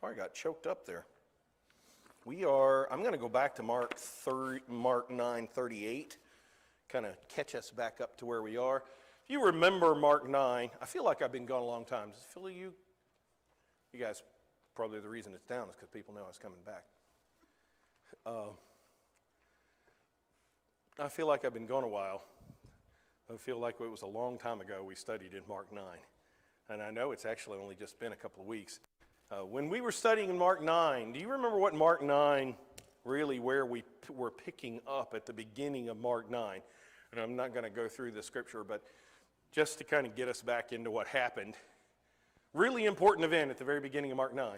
Sorry, I got choked up there. I'm going to go back to Mark 9:38, kind of catch us back up to where we are. If you remember Mark 9, I feel like I've been gone a long time. Does it feel like you guys, probably the reason it's down is because people know I was coming back. I feel like I've been gone a while. I feel like it was a long time ago we studied in Mark 9. And I know it's actually only just been a couple of weeks. When we were studying in Mark 9, do you remember what Mark 9, really where we were picking up at the beginning of Mark 9? And I'm not going to go through the scripture, but just to kind of get us back into what happened. Really important event at the very beginning of Mark 9.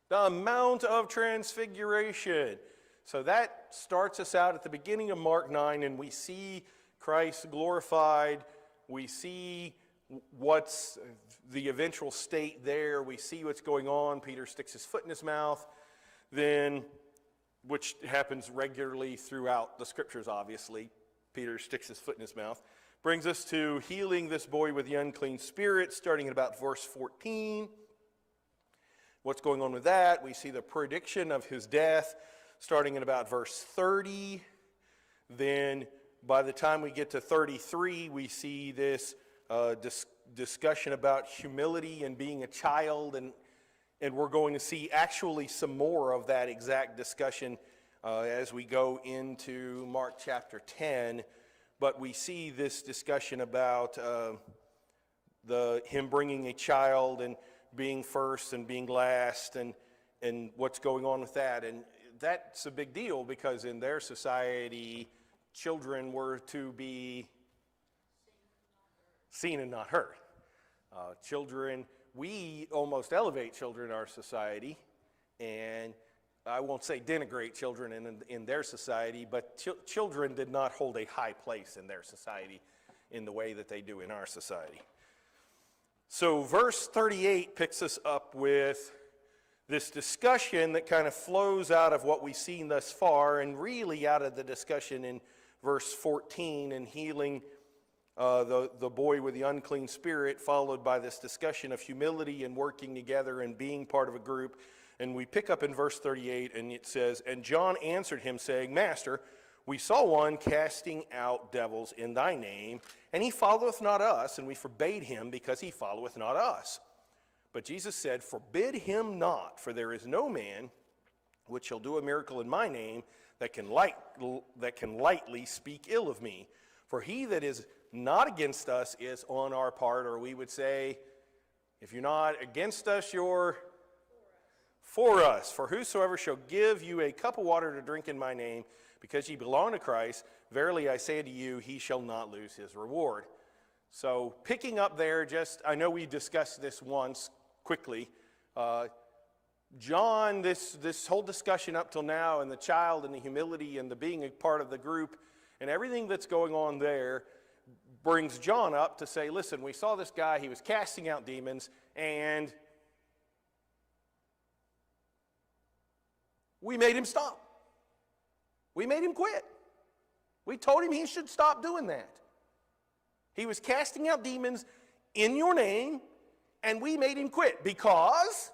The Mount of Transfiguration. So that starts us out at the beginning of Mark 9, and we see Christ glorified. We see what's the eventual state there. We see what's going on. Peter sticks his foot in his mouth, then, which happens regularly throughout the scriptures, obviously. Peter sticks his foot in his mouth. Brings us to healing this boy with the unclean spirit, starting at about verse 14. What's going on with that? We see the prediction of his death, starting at about verse 30. Then, by the time we get to 33, we see this discussion about humility and being a child, and we're going to see actually some more of that exact discussion as we go into Mark chapter 10. But we see this discussion about him bringing a child and being first and being last, and what's going on with that. And that's a big deal because in their society, children were to be seen and not heard. Children, we almost elevate children in our society, and I won't say denigrate children in their society, but children did not hold a high place in their society in the way that they do in our society. So verse 38 picks us up with this discussion that kind of flows out of what we've seen thus far, and really out of the discussion in verse 14 and healing the boy with the unclean spirit, followed by this discussion of humility and working together and being part of a group. And we pick up in verse 38, and it says, "And John answered him, saying, Master, we saw one casting out devils in thy name, and he followeth not us, and we forbade him, because he followeth not us. But Jesus said, Forbid him not, for there is no man which shall do a miracle in my name that can lightly speak ill of me. For he that is not against us is on our part," or we would say, if you're not against us, you're for us. "For whosoever shall give you a cup of water to drink in my name, because ye belong to Christ, verily I say unto you, he shall not lose his reward." So picking up there, I know we discussed this once quickly. John, this whole discussion up till now, and the child and the humility and the being a part of the group and everything that's going on there, brings John up to say, listen, we saw this guy, he was casting out demons, and we made him stop. We made him quit. We told him he should stop doing that. He was casting out demons in your name, and we made him quit because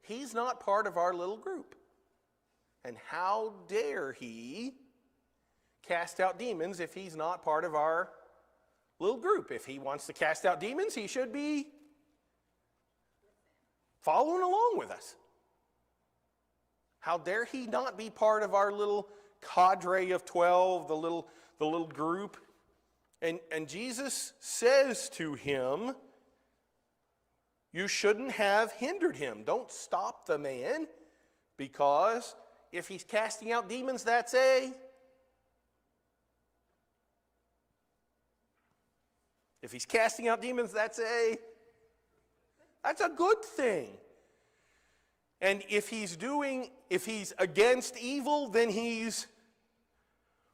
he's not part of our little group. And how dare he cast out demons if he's not part of our little group? If he wants to cast out demons, he should be following along with us. How dare he not be part of our little cadre of 12, the little group? And Jesus says to him, you shouldn't have hindered him. Don't stop the man, because if he's casting out demons, that's a good thing. And if he's against evil, then he's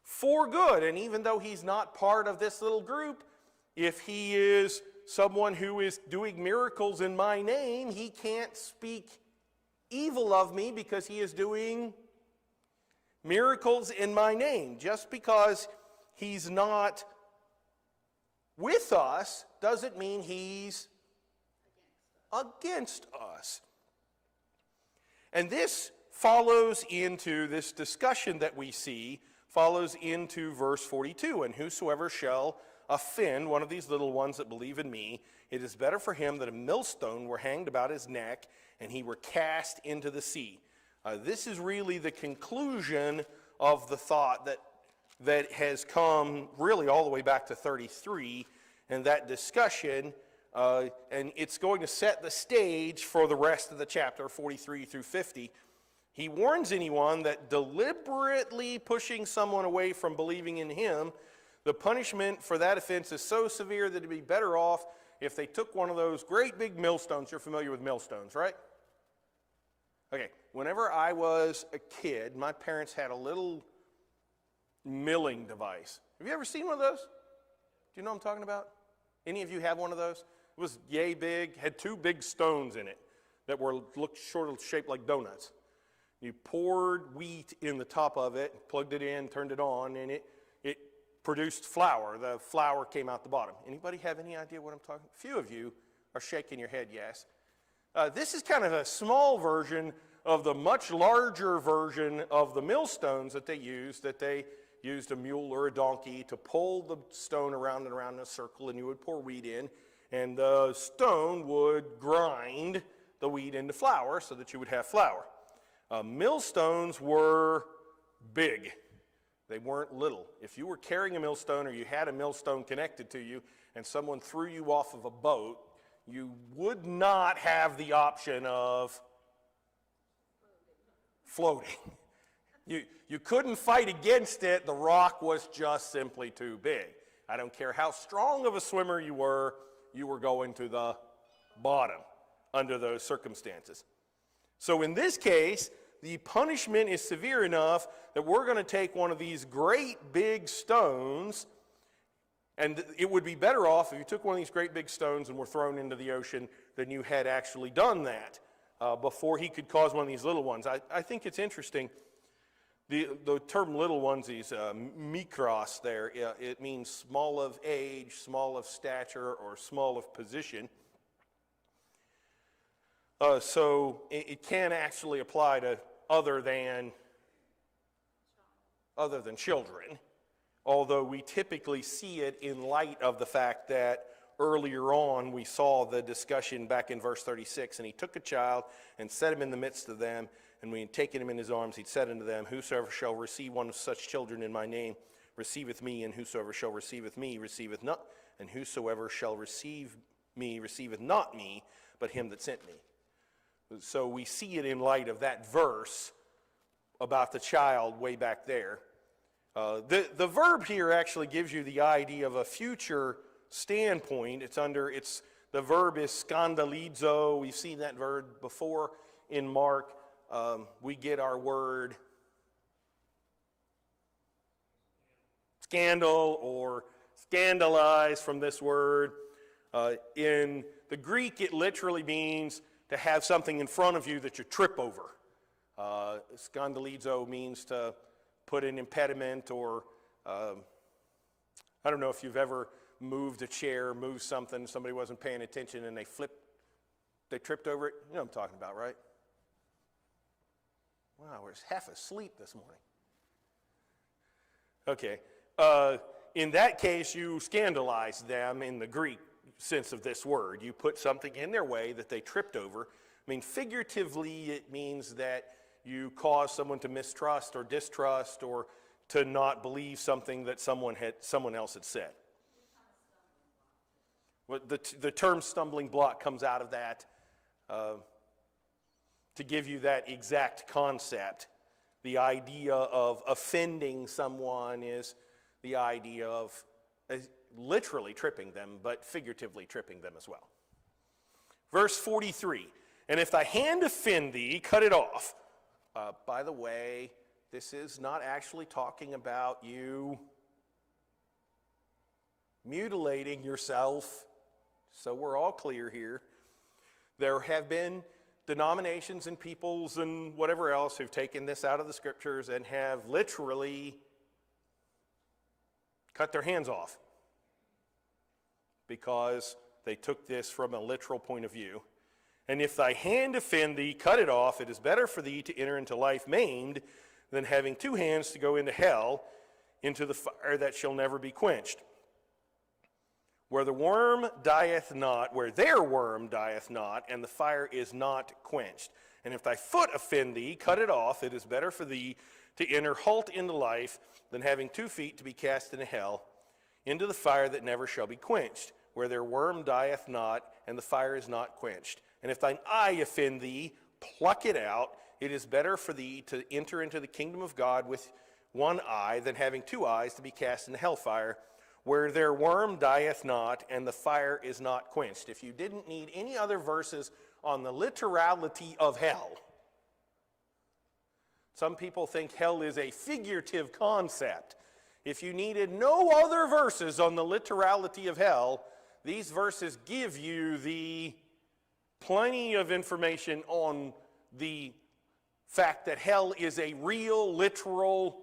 for good. And even though he's not part of this little group, if he is someone who is doing miracles in my name, he can't speak evil of me because he is doing miracles in my name. Just because he's not with us doesn't mean he's against us. And this follows into this discussion that we see, follows into verse 42. And whosoever shall offend one of these little ones that believe in me, it is better for him that a millstone were hanged about his neck and he were cast into the sea. This is really the conclusion of the thought that has come really all the way back to 33 and that discussion, and it's going to set the stage for the rest of the chapter, 43 through 50. He warns anyone that deliberately pushing someone away from believing in him, the punishment for that offense is so severe that it'd be better off if they took one of those great big millstones. You're familiar with millstones, right? Okay, whenever I was a kid, my parents had a little milling device. Have you ever seen one of those? Do you know what I'm talking about? Any of you have one of those? It was yay big, had two big stones in it that looked sort of shaped like donuts. You poured wheat in the top of it, plugged it in, turned it on, and it produced flour. The flour came out the bottom. Anybody have any idea what I'm talking about? A few of you are shaking your head, yes. This is kind of a small version of the much larger version of the millstones that they used a mule or a donkey to pull the stone around and around in a circle, and you would pour wheat in, and the stone would grind the wheat into flour so that you would have flour. Millstones were big. They weren't little. If you were carrying a millstone or you had a millstone connected to you and someone threw you off of a boat, you would not have the option of floating. You couldn't fight against it. The rock was just simply too big. I don't care how strong of a swimmer you were going to the bottom under those circumstances. So in this case, the punishment is severe enough that we're going to take one of these great big stones, and it would be better off if you took one of these great big stones and were thrown into the ocean than you had actually done that before he could cause one of these little ones. I think it's interesting. The term little onesies, mikros there, it means small of age, small of stature, or small of position. So it can actually apply to other than children, although we typically see it in light of the fact that earlier on we saw the discussion back in verse 36, and he took a child and set him in the midst of them, and when he had taken him in his arms, he said unto them, whosoever shall receive one of such children in my name receiveth me, and whosoever shall receiveth me receiveth not, and whosoever shall receive me receiveth not me, but him that sent me. So we see it in light of that verse about the child way back there. The verb here actually gives you the idea of a future standpoint. The verb is skandalizo. We've seen that verb before in Mark. We get our word scandal or scandalize from this word. In the Greek, it literally means to have something in front of you that you trip over. Skandalizo means to put an impediment, or I don't know if you've ever moved a chair, moved something, somebody wasn't paying attention and they tripped over it. You know what I'm talking about, right? Wow, we're half asleep this morning. Okay. In that case, you scandalize them in the Greek sense of this word. You put something in their way that they tripped over. I mean, figuratively, it means that you cause someone to mistrust or distrust or to not believe something that someone else had said. Well, the term stumbling block comes out of that to give you that exact concept. The idea of offending someone is the idea of literally tripping them, but figuratively tripping them as well. Verse 43, and if thy hand offend thee, cut it off. By the way, this is not actually talking about you mutilating yourself, so we're all clear here. There have been denominations and peoples and whatever else who've taken this out of the scriptures and have literally cut their hands off because they took this from a literal point of view. And if thy hand offend thee, cut it off. It is better for thee to enter into life maimed than having two hands to go into hell, into the fire that shall never be quenched. Where the worm dieth not, where their worm dieth not, and the fire is not quenched. And if thy foot offend thee, cut it off. It is better for thee to enter halt into life than having 2 feet to be cast into hell, into the fire that never shall be quenched, where their worm dieth not, and the fire is not quenched. And if thine eye offend thee, pluck it out. It is better for thee to enter into the kingdom of God with one eye than having 2 eyes to be cast into hellfire, where their worm dieth not, and the fire is not quenched. If you didn't need any other verses on the literality of hell, some people think hell is a figurative concept. If you needed no other verses on the literality of hell, these verses give you the plenty of information on the fact that hell is a real, literal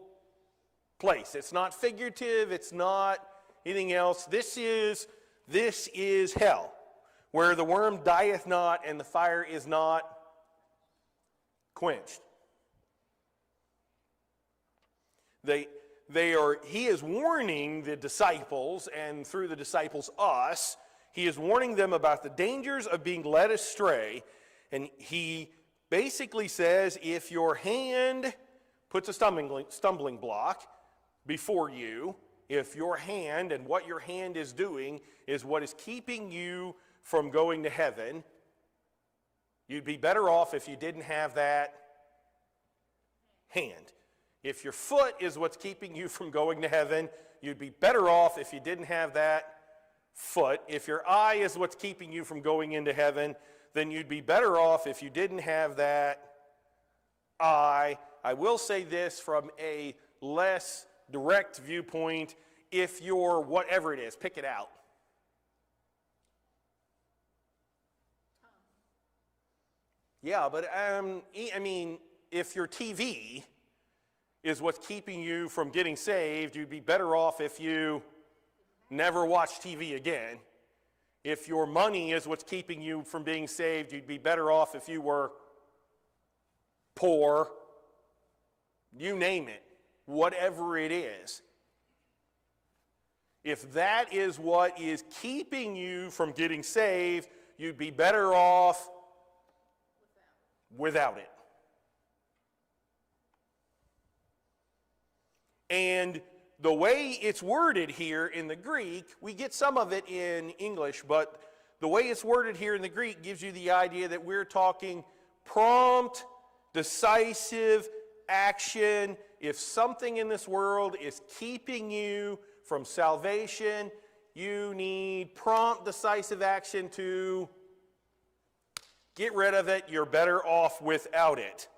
place. It's not figurative, it's not anything else. This is hell, where the worm dieth not and the fire is not quenched. He is warning the disciples, and through the disciples us, he is warning them about the dangers of being led astray. And he basically says, if your hand puts a stumbling block before you, if your hand and what your hand is doing is what is keeping you from going to heaven, you'd be better off if you didn't have that hand. If your foot is what's keeping you from going to heaven, you'd be better off if you didn't have that foot. If your eye is what's keeping you from going into heaven, then you'd be better off if you didn't have that eye. I will say this from a less direct viewpoint: if you're whatever it is, pick it out. Yeah, but I mean, if your TV is what's keeping you from getting saved, you'd be better off if you never watch TV again. If your money is what's keeping you from being saved, you'd be better off if you were poor. You name it, whatever it is. If that is what is keeping you from getting saved, you'd be better off without it. And the way it's worded here in the Greek, we get some of it in English, but the way it's worded here in the Greek gives you the idea that we're talking prompt, decisive action. If something in this world is keeping you from salvation, you need prompt, decisive action to get rid of it. You're better off without it.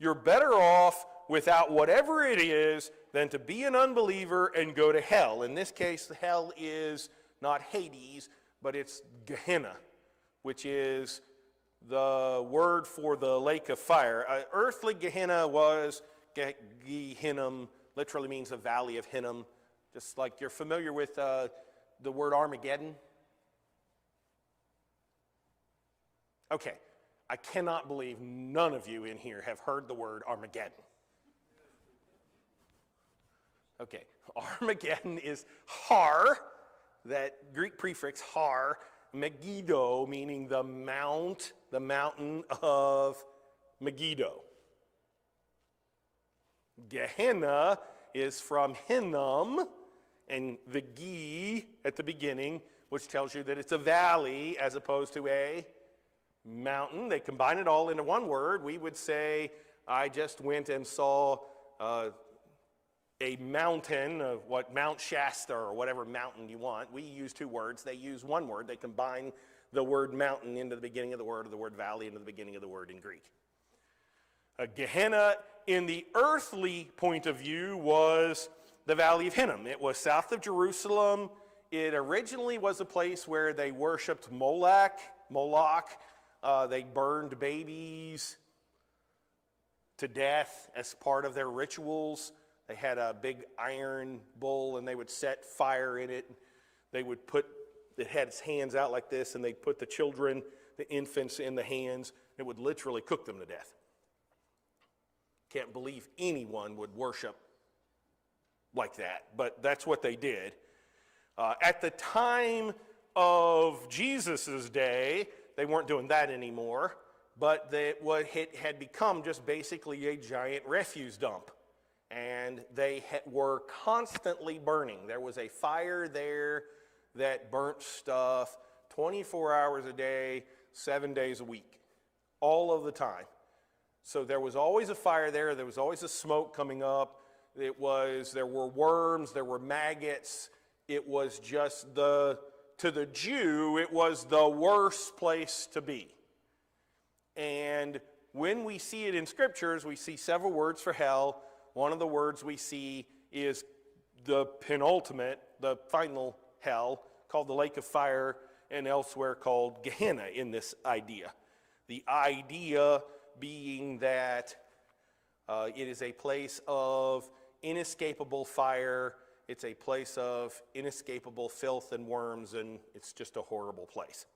You're better off without whatever it is than to be an unbeliever and go to hell. In this case, hell is not Hades, but it's Gehenna, which is the word for the lake of fire. Earthly Gehenna was Gehinnom, literally means the valley of Hinnom, just like you're familiar with the word Armageddon. Okay, I cannot believe none of you in here have heard the word Armageddon. Okay, Armageddon is har, that Greek prefix har, Megiddo, meaning the mountain of Megiddo. Gehenna is from Hinnom, and the Ge at the beginning, which tells you that it's a valley as opposed to a mountain. They combine it all into one word. We would say, I just went and saw a mountain, what Mount Shasta or whatever mountain you want. We use 2 words. They use one word. They combine the word mountain into the beginning of the word, or the word valley into the beginning of the word in Greek. Gehenna, in the earthly point of view, was the valley of Hinnom. It was south of Jerusalem. It originally was a place where they worshipped Moloch. They burned babies to death as part of their rituals. They had a big iron bowl, and they would set fire in it. They would put that had its hands out like this, and they'd put the children, the infants, in the hands. It would literally cook them to death. Can't believe anyone would worship like that, but that's what they did. At the time of Jesus' day, they weren't doing that anymore, but it had become just basically a giant refuse dump. And they were constantly burning. There was a fire there that burnt stuff 24 hours a day, 7 days a week, all of the time. So there was always a fire there. There was always a smoke coming up. There were worms, there were maggots. It was just to the Jew, it was the worst place to be. And when we see it in scriptures, we see several words for hell. One of the words we see is the penultimate, the final hell, called the lake of fire, and elsewhere called Gehenna in this idea. The idea being that it is a place of inescapable fire, it's a place of inescapable filth and worms, and it's just a horrible place.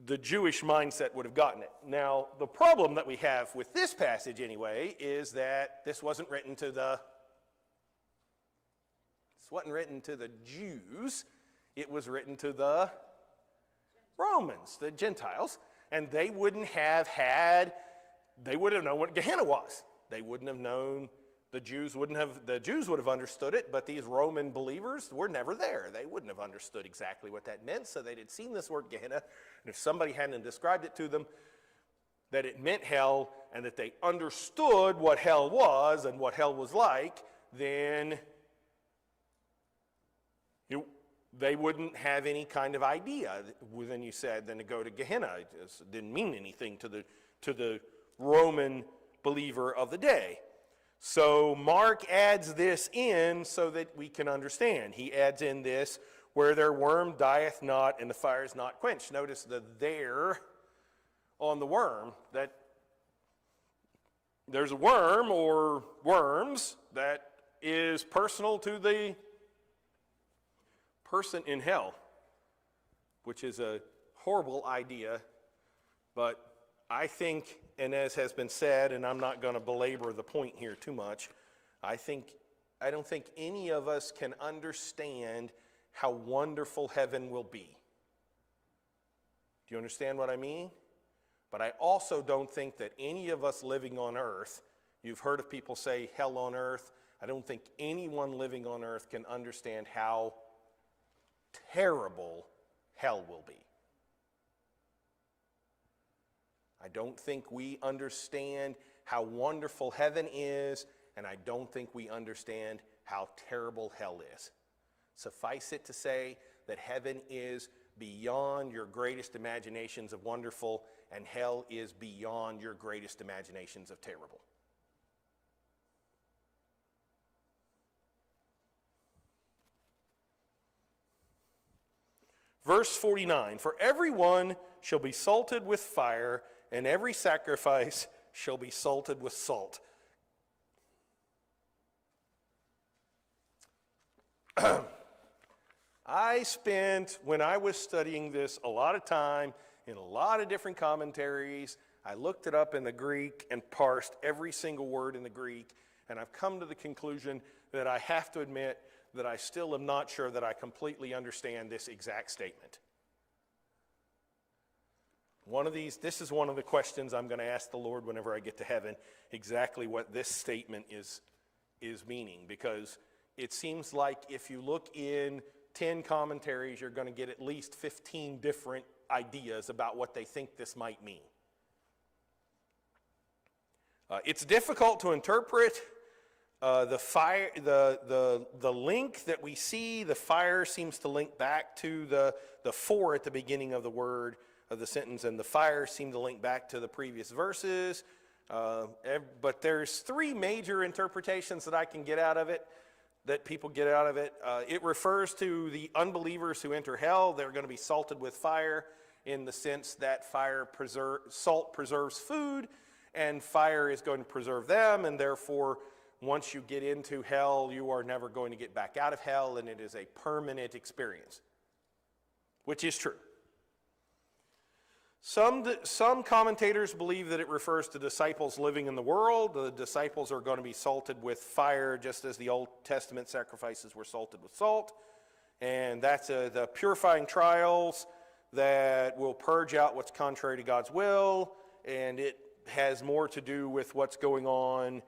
The Jewish mindset would have gotten it. Now, the problem that we have with this passage anyway is that this wasn't written to the Jews. It was written to the Romans, the Gentiles, and they would have known what Gehenna was. They wouldn't have known, the Jews would have understood it, but these Roman believers were never there. They wouldn't have understood exactly what that meant, so they'd seen this word Gehenna, and if somebody hadn't described it to them, that it meant hell, and that they understood what hell was and what hell was like, then they wouldn't have any kind of idea. Then you said, then to go to Gehenna, it just didn't mean anything to the Roman believer of the day. So Mark adds this in so that we can understand. He adds in this, where their worm dieth not and the fire is not quenched. Notice the there on the worm, that there's a worm or worms that is personal to the person in hell, which is a horrible idea, but I think, and as has been said, and I'm not going to belabor the point here too much, I don't think any of us can understand how wonderful heaven will be. Do you understand what I mean? But I also don't think that any of us living on earth, you've heard of people say hell on earth, I don't think anyone living on earth can understand how terrible hell will be. I don't think we understand how wonderful heaven is, and I don't think we understand how terrible hell is. Suffice it to say that heaven is beyond your greatest imaginations of wonderful, and hell is beyond your greatest imaginations of terrible. Verse 49, for everyone shall be salted with fire, and every sacrifice shall be salted with salt. I spent, when I was studying this, a lot of time in a lot of different commentaries. I looked it up in the Greek and parsed every single word in the Greek, and I've come to the conclusion that I have to admit that I still am not sure that I completely understand this exact statement. This is one of the questions I'm going to ask the Lord whenever I get to heaven, exactly what this statement is meaning, because it seems like if you look in 10 commentaries, you're going to get at least 15 different ideas about what they think this might mean. It's difficult to interpret. The fire, the link that we see, the fire seems to link back to the for at the beginning of the word of the sentence, and the fire seemed to link back to the previous verses. But there's three major interpretations that I can get out of it, that people get out of it. It refers to the unbelievers who enter hell. They're going to be salted with fire in the sense that salt preserves food, and fire is going to preserve them, and therefore once you get into hell, you are never going to get back out of hell, and it is a permanent experience. which is true. Some commentators believe that it refers to disciples living in the world. The disciples are going to be salted with fire, just as the Old Testament sacrifices were salted with salt. And that's the purifying trials that will purge out what's contrary to God's will. And it has more to do with what's going on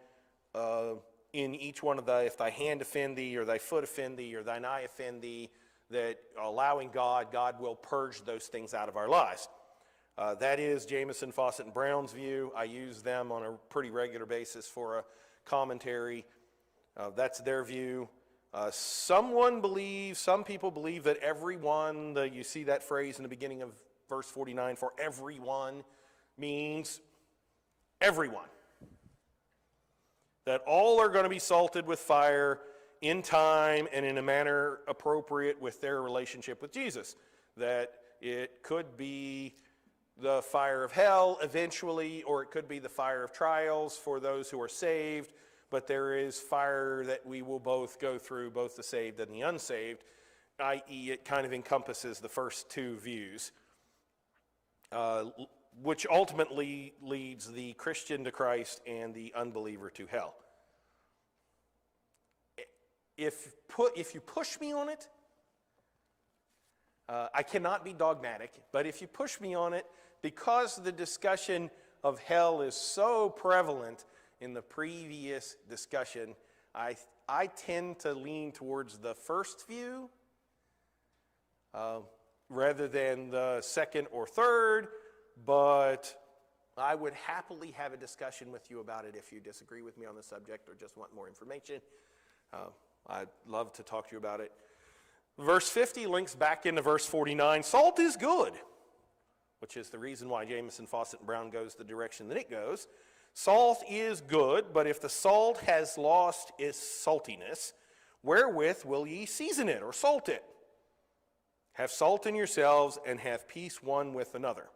in each one of if thy hand offend thee, or thy foot offend thee, or thine eye offend thee, that allowing God will purge those things out of our lives. That is Jamieson, Fausset, and Brown's view. I use them on a pretty regular basis for a commentary. That's their view. Some people believe that everyone, you see that phrase in the beginning of verse 49, for everyone, means everyone. That all are going to be salted with fire in time and in a manner appropriate with their relationship with Jesus. That it could be the fire of hell eventually, or it could be the fire of trials for those who are saved, but there is fire that we will both go through, both the saved and the unsaved, i.e. it kind of encompasses the first two views, which ultimately leads the Christian to Christ and the unbeliever to hell. If you push me on it, I cannot be dogmatic, but if you push me on it, because the discussion of hell is so prevalent in the previous discussion, I tend to lean towards the first view rather than the second or third, but I would happily have a discussion with you about it if you disagree with me on the subject or just want more information. I'd love to talk to you about it. Verse 50 links back into verse 49. Salt is good, which is the reason why Jamieson, Fausset, and Brown goes the direction that it goes. Salt is good, but if the salt has lost its saltiness, wherewith will ye season it or salt it? Have salt in yourselves and have peace one with another.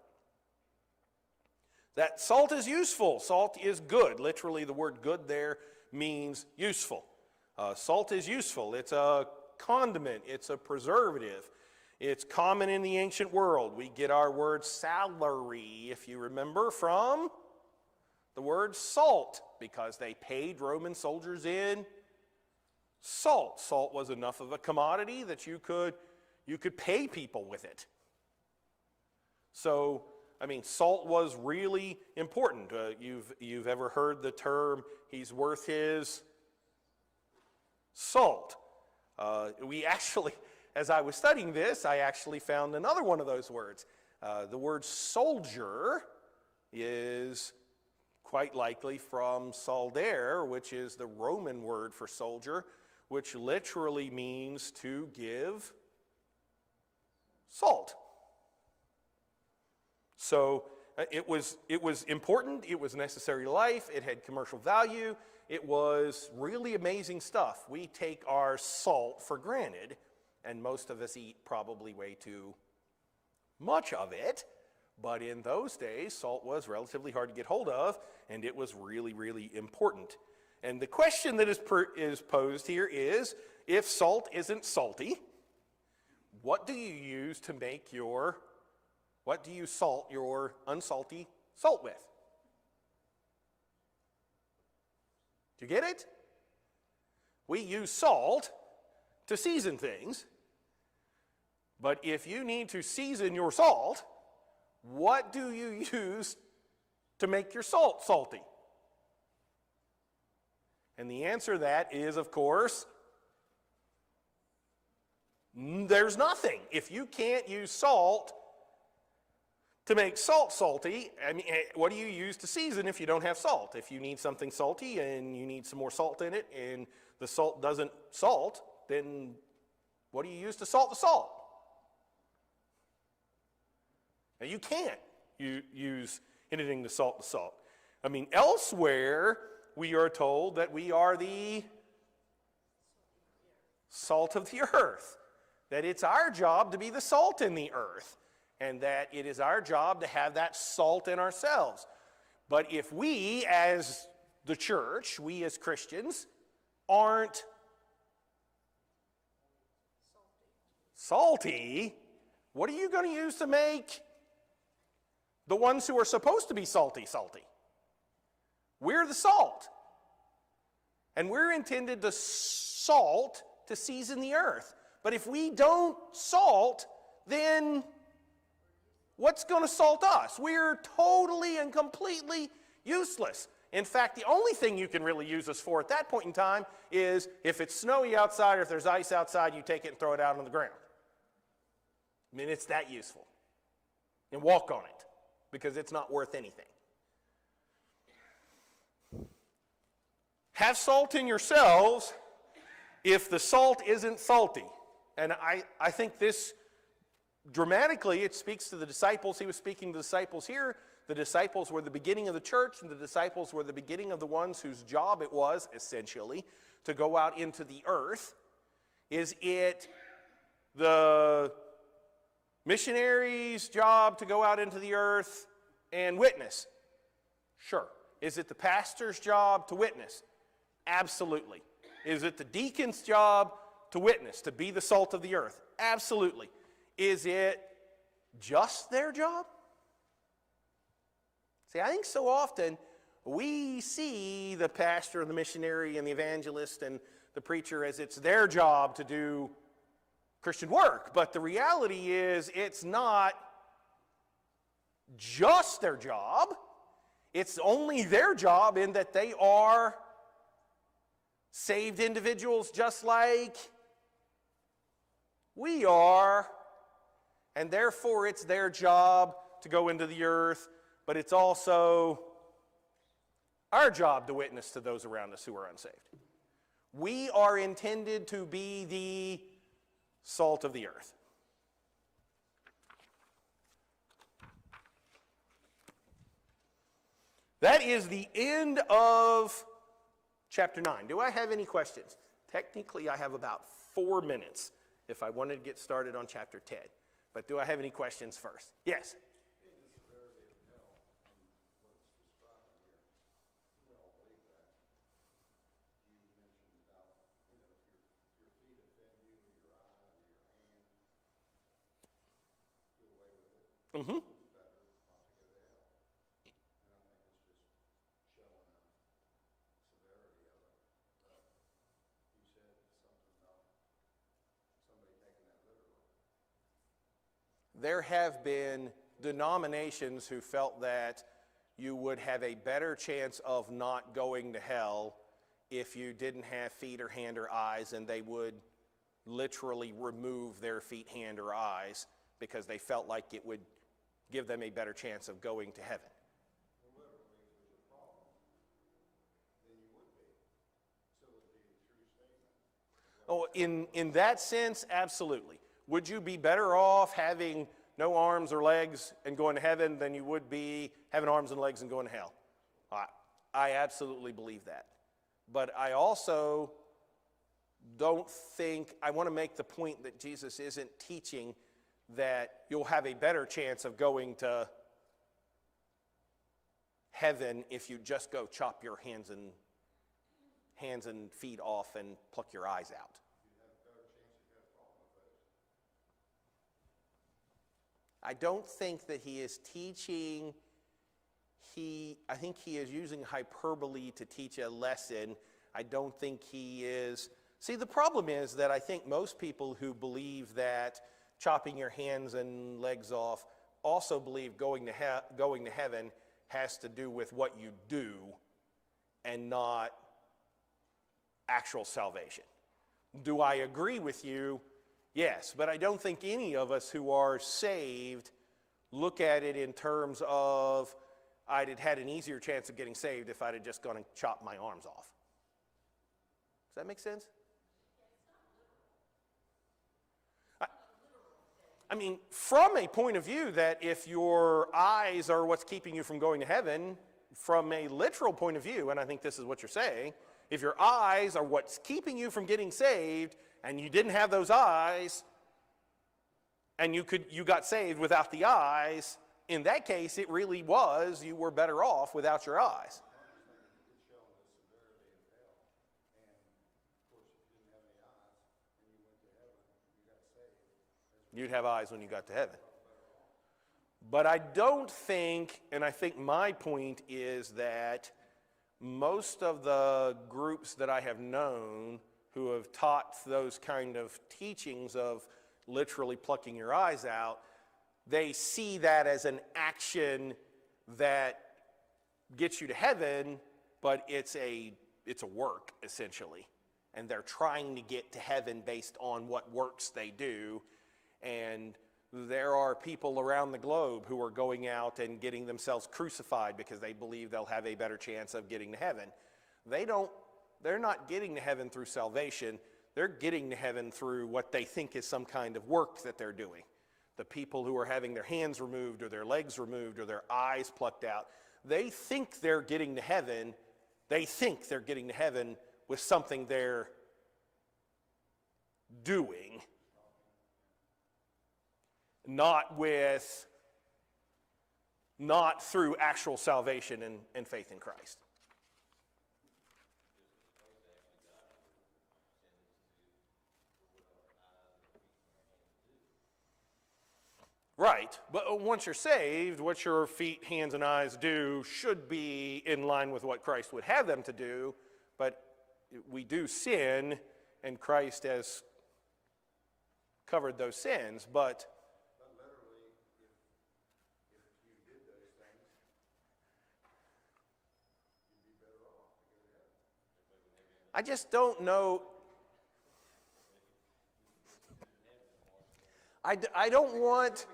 That salt is useful. Salt is good. Literally, the word good there means useful. Salt is useful. It's a condiment. It's a preservative. It's common in the ancient world. We get our word salary, if you remember, from the word salt, because they paid Roman soldiers in salt. Salt was enough of a commodity that you could pay people with it. So, salt was really important. You've ever heard the term, he's worth his salt. We actually, as I was studying this, I actually found another one of those words. The word soldier is quite likely from solder, which is the Roman word for soldier, which literally means to give salt. So it was important, it was necessary to life, it had commercial value, it was really amazing stuff. We take our salt for granted, and most of us eat probably way too much of it, but in those days, salt was relatively hard to get hold of, and it was really, really important. And the question that is posed here is, if salt isn't salty, what do you use to make what do you salt your unsalty salt with? Do you get it? We use salt to season things, but if you need to season your salt, what do you use to make your salt salty? And the answer to that is, of course, there's nothing. If you can't use salt to make salt salty, what do you use to season if you don't have salt? If you need something salty and you need some more salt in it and the salt doesn't salt, then what do you use to salt the salt? Now, you can't use anything to salt the salt. Elsewhere, we are told that we are the salt of the earth, that it's our job to be the salt in the earth, and that it is our job to have that salt in ourselves. But if we, as the church, we as Christians, aren't salty, What are you going to use to make the ones who are supposed to be salty, salty? We're the salt. And we're intended to salt to season the earth. But if we don't salt, then what's going to salt us? We're totally and completely useless. In fact, the only thing you can really use us for at that point in time is if it's snowy outside or if there's ice outside, you take it and throw it out on the ground. I mean, it's that useful. And walk on it because it's not worth anything. Have salt in yourselves if the salt isn't salty. And I think this dramatically, it speaks to the disciples. He was speaking to the disciples here. The disciples were the beginning of the church, and the disciples were the beginning of the ones whose job it was, essentially, to go out into the earth. Is it the missionaries' job to go out into the earth and witness? Sure. Is it the pastor's job to witness? Absolutely. Is it the deacon's job to witness, to be the salt of the earth? Absolutely. Is it just their job? See, I think so often we see the pastor and the missionary and the evangelist and the preacher as it's their job to do Christian work. But the reality is it's not just their job. It's only their job in that they are saved individuals just like we are. And therefore it's their job to go into the earth. But it's also our job to witness to those around us who are unsaved. We are intended to be the salt of the earth. That is the end of chapter 9. Do I have any questions? Technically, I have about 4 minutes if I wanted to get started on chapter 10. But do I have any questions first? Yes? Mm-hmm. There have been denominations who felt that you would have a better chance of not going to hell if you didn't have feet or hand or eyes, and they would literally remove their feet, hand, or eyes because they felt like it would give them a better chance of going to heaven. Oh, in that sense, absolutely. Would you be better off having no arms or legs and going to heaven than you would be having arms and legs and going to hell? I absolutely believe that. But I also don't think, I want to make the point that Jesus isn't teaching that you'll have a better chance of going to heaven if you just go chop your hands and feet off and pluck your eyes out. I don't think that he is teaching, I think he is using hyperbole to teach a lesson. I don't think he is, see, the problem is that I think most people who believe that chopping your hands and legs off also believe going to heaven has to do with what you do and not actual salvation. Do I agree with you? Yes, but I don't think any of us who are saved look at it in terms of I'd have had an easier chance of getting saved if I'd have just gone and chopped my arms off. Does that make sense? I mean, from a point of view that if your eyes are what's keeping you from going to heaven, from a literal point of view, and I think this is what you're saying, if your eyes are what's keeping you from getting saved, and you didn't have those eyes, and you got saved without the eyes, in that case, it really was, you were better off without your eyes. You'd have eyes when you got to heaven. But I don't think, and I think my point is that most of the groups that I have known who have taught those kind of teachings of literally plucking your eyes out, they see that as an action that gets you to heaven, but it's a work, essentially. And they're trying to get to heaven based on what works they do. And there are people around the globe who are going out and getting themselves crucified because they believe they'll have a better chance of getting to heaven. They're not getting to heaven through salvation. They're getting to heaven through what they think is some kind of work that they're doing. The people who are having their hands removed or their legs removed or their eyes plucked out, they think they're getting to heaven. They think they're getting to heaven with something they're doing, not through actual salvation and faith in Christ. Right, but once you're saved, what your feet, hands, and eyes do should be in line with what Christ would have them to do, but we do sin, and Christ has covered those sins, but literally, if you did those things, you'd be better off to go to heaven. I just don't know. I don't want.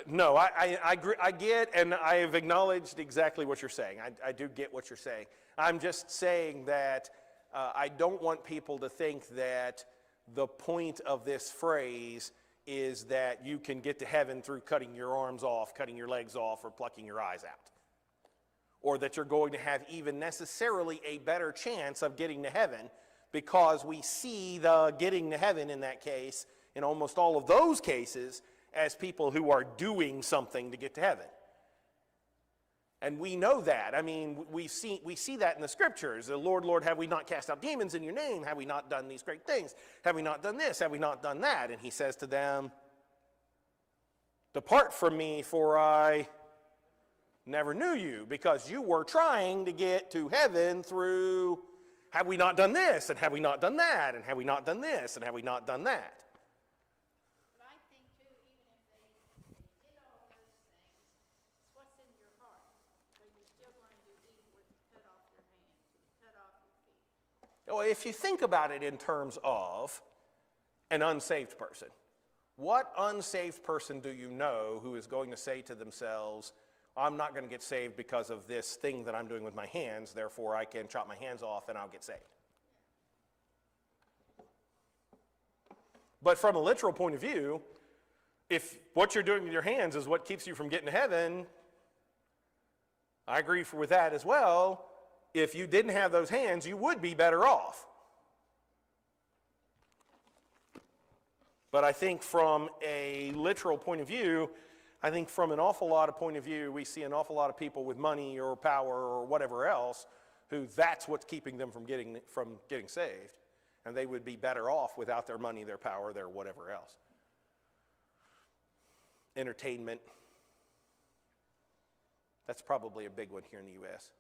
No, I get, and I have acknowledged exactly what you're saying. I do get what you're saying. I'm just saying that I don't want people to think that the point of this phrase is that you can get to heaven through cutting your arms off, cutting your legs off, or plucking your eyes out. Or that you're going to have even necessarily a better chance of getting to heaven, because we see the getting to heaven in that case, in almost all of those cases, as people who are doing something to get to heaven. And we know that. I mean, we see that in the scriptures. The Lord, Lord, have we not cast out demons in your name? Have we not done these great things? Have we not done this? Have we not done that? And he says to them, depart from me, for I never knew you, because you were trying to get to heaven through, have we not done this? And have we not done that? And have we not done this? And have we not done that? Well, if you think about it in terms of an unsaved person, what unsaved person do you know who is going to say to themselves, I'm not going to get saved because of this thing that I'm doing with my hands, therefore I can chop my hands off and I'll get saved? But from a literal point of view, if what you're doing with your hands is what keeps you from getting to heaven, I agree with that as well. If you didn't have those hands, you would be better off. But I think from a literal point of view, I think from an awful lot of point of view, we see an awful lot of people with money or power or whatever else who that's what's keeping them from getting saved. And they would be better off without their money, their power, their whatever else. Entertainment. That's probably a big one here in the U.S.